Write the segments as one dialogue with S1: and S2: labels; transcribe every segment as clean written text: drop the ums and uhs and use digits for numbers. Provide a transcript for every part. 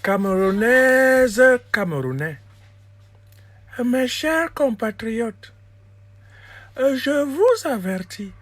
S1: Camerounaises, Camerounais, mes chers compatriotes, je vous avertis,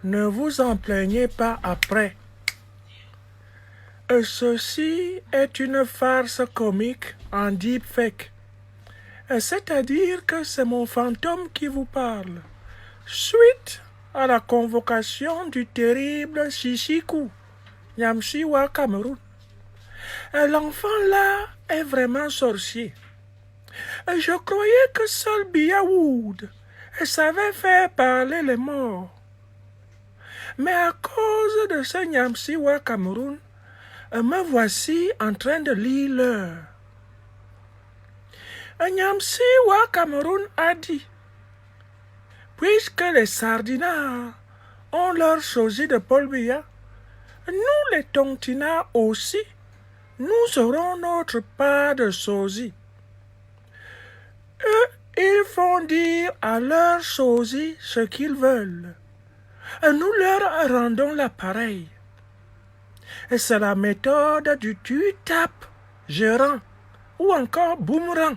S1: ne vous en plaignez pas après. Ceci est une farce comique en deepfake, c'est-à-dire que c'est mon fantôme qui vous parle, suite à la convocation du terrible Sishikou, Nyamsiwa Cameroun. L'enfant là est vraiment sorcier. Je croyais que seul Biawood savait faire parler les morts. Mais à cause de ce Nyamsiwa Cameroun, me voici en train de lire l'heure. Nyamsiwa Cameroun a dit, puisque les sardinards ont leur sosie de Paul Biya, nous les tontinards aussi, nous aurons notre part de sosie. Eux, ils font dire à leur sosie ce qu'ils veulent. Nous leur rendons l'appareil. C'est la méthode du tu-tapes, gérant, ou encore boomerang.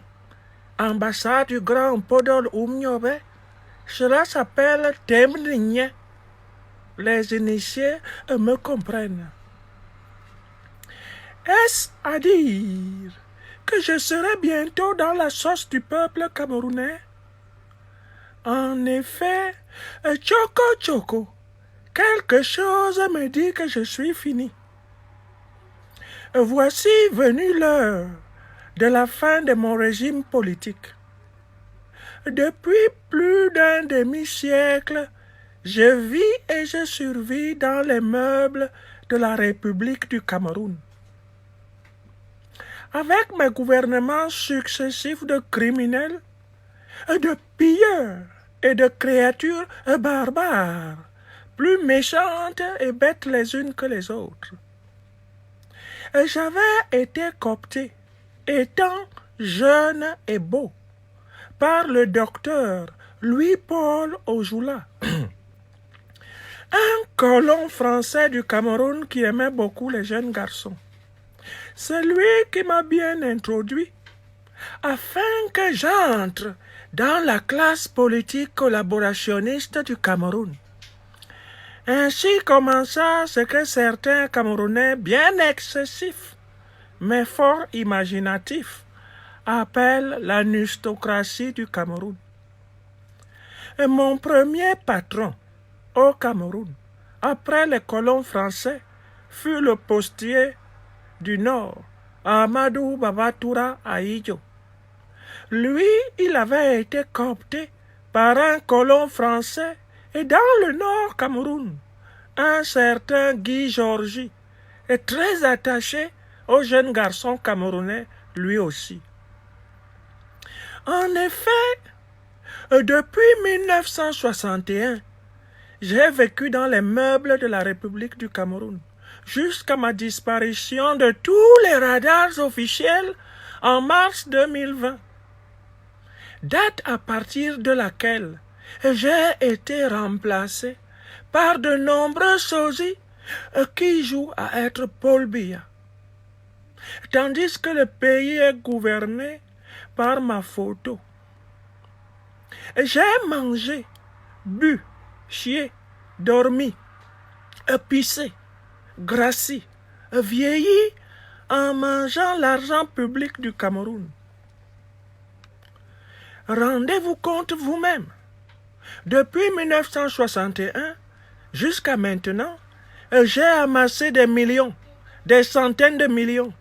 S1: Ambassade du grand Podol Oumniobe, cela s'appelle Temnigne. Les initiés me comprennent. Est-ce à dire que je serai bientôt dans la sauce du peuple camerounais? En effet, Choco, quelque chose me dit que je suis fini. Voici venue l'heure de la fin de mon régime politique. Depuis plus d'un demi-siècle, je vis et je survis dans les meubles de la République du Cameroun. Avec mes gouvernements successifs de criminels, de pilleurs et de créatures barbares, plus méchantes et bêtes les unes que les autres. J'avais été coopté, étant jeune et beau, par le docteur Louis-Paul Ojoula, un colon français du Cameroun qui aimait beaucoup les jeunes garçons. C'est lui qui m'a bien introduit, afin que j'entre dans la classe politique collaborationniste du Cameroun. Ainsi commença ce que certains Camerounais bien excessifs, mais fort imaginatifs, appellent l'anustocratie du Cameroun. Et mon premier patron au Cameroun, après les colons français, fut le postier du Nord, Amadou Babatoura Ahidjo. Lui, il avait été coopté par un colon français et dans le Nord Cameroun, un certain Guy Georgie est très attaché au jeune garçon camerounais, lui aussi. En effet, depuis 1961, j'ai vécu dans les meubles de la République du Cameroun, jusqu'à ma disparition de tous les radars officiels en mars 2020. Date à partir de laquelle j'ai été remplacé par de nombreux sosies qui jouent à être Paul Biya. Tandis que le pays est gouverné par ma photo. J'ai mangé, bu, chié, dormi, pissé, grassi, vieilli en mangeant l'argent public du Cameroun. Rendez-vous compte vous-même. Depuis 1961 jusqu'à maintenant, j'ai amassé des millions, des centaines de millions,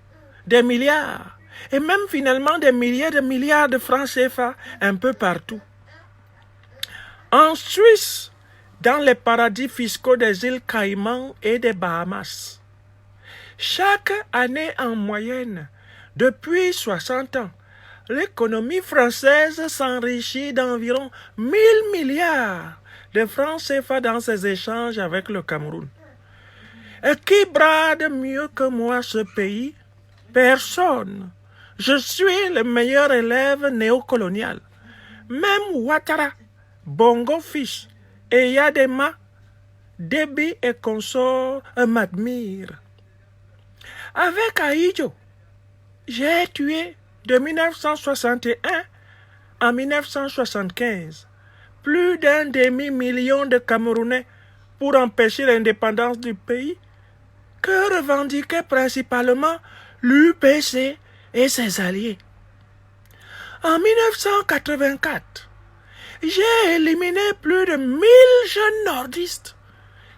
S1: des milliards, et même finalement des milliers de milliards de francs CFA un peu partout. En Suisse, dans les paradis fiscaux des îles Caïmans et des Bahamas. Chaque année en moyenne, depuis 60 ans, l'économie française s'enrichit d'environ 1000 milliards de francs CFA dans ses échanges avec le Cameroun. Et qui brade mieux que moi ce pays? Personne. Je suis le meilleur élève néocolonial. Même Ouattara, Bongo Fish et Yadema, Déby et consorts m'admirent. Avec Ahidjo, J'ai tué de 1961 à 1975 plus d'un demi-million de Camerounais pour empêcher l'indépendance du pays que revendiquaient principalement l'UPC et ses alliés. En 1984, j'ai éliminé plus de 1000 jeunes nordistes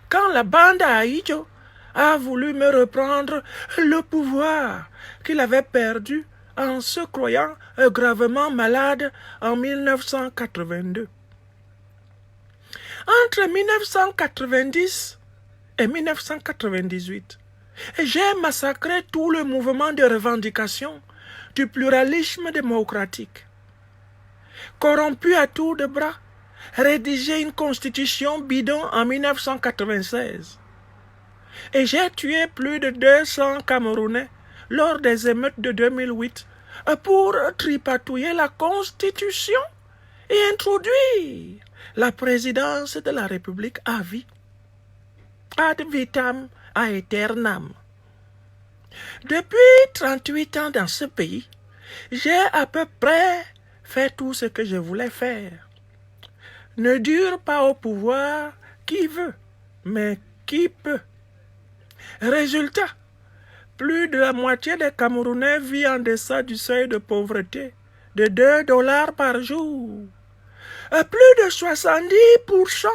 S1: quand la bande à Aïdjo a voulu me reprendre le pouvoir qu'il avait perdu en se croyant gravement malade en 1982. Entre 1990 et 1998, j'ai massacré tout le mouvement de revendication du pluralisme démocratique. Corrompu à tour de bras, rédigé une constitution bidon en 1996. Et j'ai tué plus de 200 Camerounais lors des émeutes de 2008 pour tripatouiller la constitution et introduire la présidence de la République à vie. Ad vitam aeternam. Depuis 38 ans dans ce pays, j'ai à peu près fait tout ce que je voulais faire. Ne dure pas au pouvoir qui veut, mais qui peut. Résultat, plus de la moitié des Camerounais vit en deçà du seuil de pauvreté de 2 dollars par jour. Plus de 70%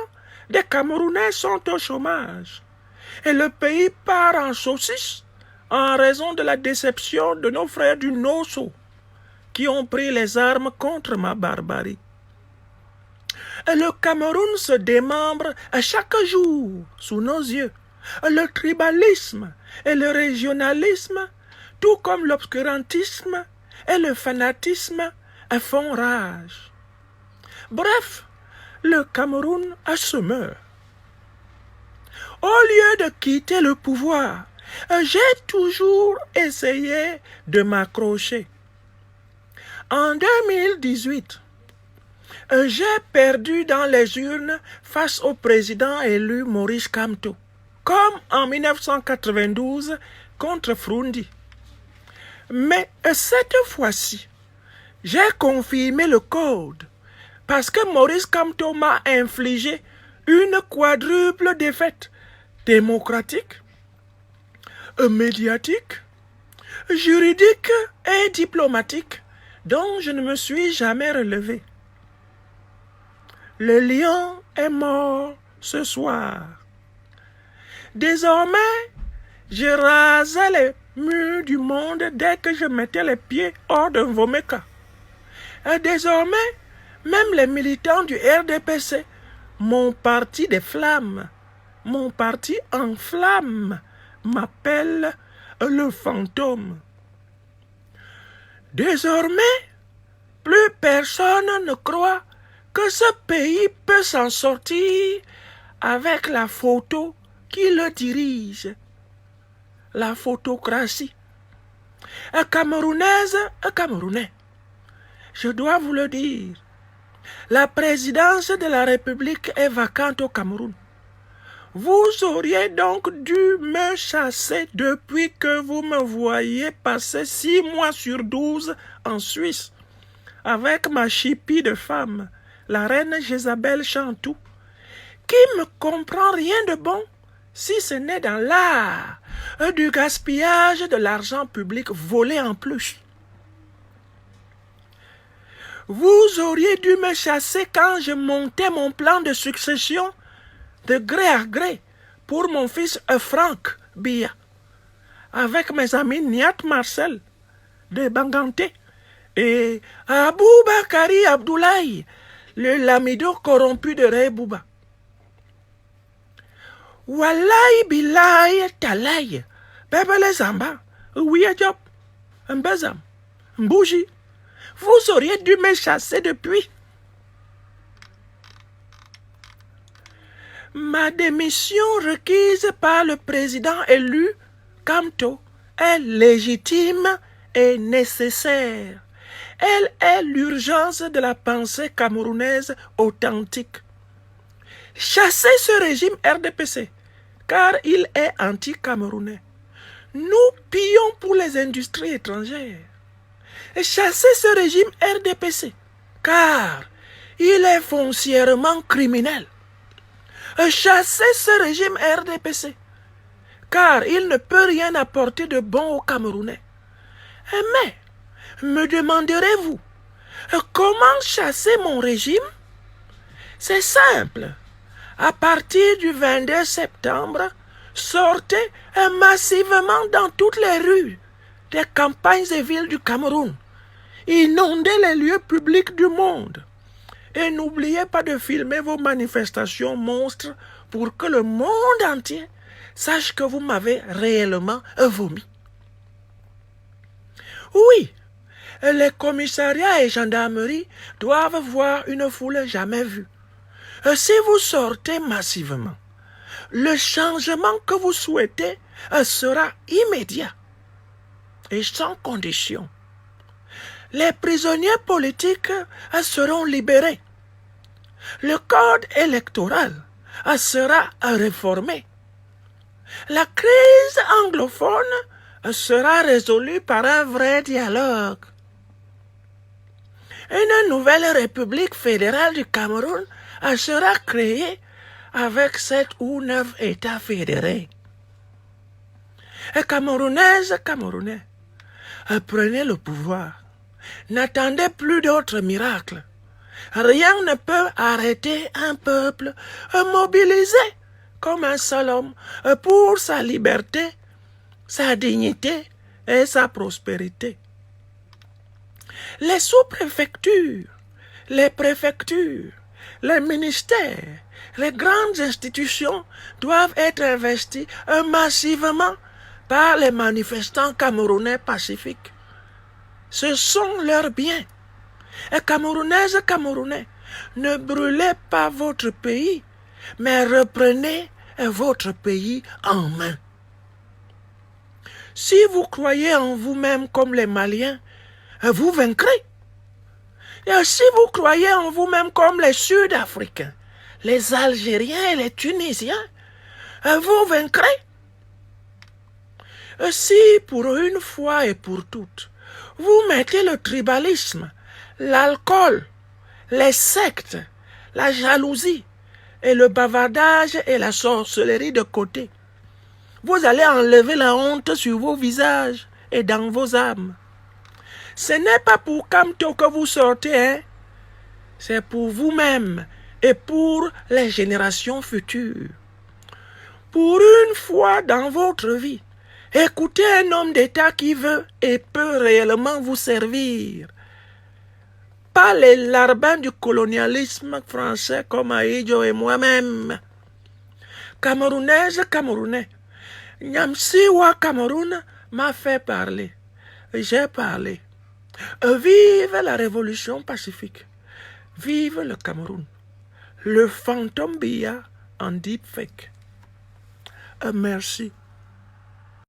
S1: des Camerounais sont au chômage. Et le pays part en saucisse en raison de la déception de nos frères du Nosso qui ont pris les armes contre ma barbarie. Et le Cameroun se démembre à chaque jour sous nos yeux. Le tribalisme et le régionalisme, tout comme l'obscurantisme et le fanatisme, font rage. Bref, le Cameroun se meurt. Au lieu de quitter le pouvoir, j'ai toujours essayé de m'accrocher. En 2018, j'ai perdu dans les urnes face au président élu Maurice Kamto, comme en 1992 contre Frundi. Mais cette fois-ci, j'ai confirmé le code parce que Maurice Kamto m'a infligé une quadruple défaite démocratique, médiatique, juridique et diplomatique dont je ne me suis jamais relevé. Le lion est mort ce soir. Désormais, je rasais les murs du monde dès que je mettais les pieds hors d'un Vomeka. Et désormais, même les militants du RDPC, mon parti des flammes, mon parti en flammes, m'appellent le fantôme. Désormais, plus personne ne croit que ce pays peut s'en sortir avec la photo qui le dirige. La photocratie. Camerounaise, Camerounais, je dois vous le dire, la présidence de la République est vacante au Cameroun. Vous auriez donc dû me chasser depuis que vous me voyez passer 6 mois sur 12 en Suisse avec ma chipie de femme, la reine Jézabel Chantou, qui ne comprend rien de bon si ce n'est dans l'art du gaspillage de l'argent public volé en plus. Vous auriez dû me chasser quand je montais mon plan de succession de gré à gré pour mon fils Franck Biya, avec mes amis Niat Marcel de Banganté et Aboubakari Abdoulaye, le lamido corrompu de Rey Bouba. Wallahi billahi talaye, Bebele Zamba, Ouya Diop, Mbezam, Mbouji, vous auriez dû me chasser depuis. Ma démission requise par le président élu Kamto est légitime et nécessaire. Elle est l'urgence de la pensée camerounaise authentique. Chassez ce régime RDPC, car il est anti-camerounais. Nous pillons pour les industries étrangères. et chasser ce régime RDPC, car il est foncièrement criminel. Chasser ce régime RDPC, car il ne peut rien apporter de bon aux Camerounais. Mais, me demanderez-vous, comment chasser mon régime? C'est simple. À partir du 22 septembre, sortez massivement dans toutes les rues des campagnes et villes du Cameroun. Inondez les lieux publics du monde. Et n'oubliez pas de filmer vos manifestations monstres pour que le monde entier sache que vous m'avez réellement vomi. Oui, les commissariats et gendarmeries doivent voir une foule jamais vue. Si vous sortez massivement, le changement que vous souhaitez sera immédiat et sans condition. Les prisonniers politiques seront libérés. Le code électoral sera réformé. La crise anglophone sera résolue par un vrai dialogue. Une nouvelle République fédérale du Cameroun sera créée avec 7 ou 9 États fédérés. Camerounaises, Camerounais, prenez le pouvoir. N'attendez plus d'autres miracles. Rien ne peut arrêter un peuple mobilisé comme un seul homme pour sa liberté, sa dignité et sa prospérité. Les sous-préfectures, les préfectures, les ministères, les grandes institutions doivent être investis massivement par les manifestants camerounais pacifiques. Ce sont leurs biens. Et Camerounaises, Camerounais, ne brûlez pas votre pays, mais reprenez votre pays en main. Si vous croyez en vous-même comme les Maliens, vous vaincrez. Et si vous croyez en vous-même comme les Sud-Africains, les Algériens et les Tunisiens, vous vaincrez. Si pour une fois et pour toutes, vous mettez le tribalisme, l'alcool, les sectes, la jalousie et le bavardage et la sorcellerie de côté, vous allez enlever la honte sur vos visages et dans vos âmes. Ce n'est pas pour Kamto que vous sortez, hein? C'est pour vous-même et pour les générations futures. Pour une fois dans votre vie, écoutez un homme d'État qui veut et peut réellement vous servir. Pas les larbins du colonialisme français comme Aïdjo et moi-même. Camerounaises, Camerounais, Nyamsiwa Cameroun m'a fait parler. J'ai parlé. Vive la révolution pacifique. Vive le Cameroun. Le fantôme Biya en deepfake. Merci.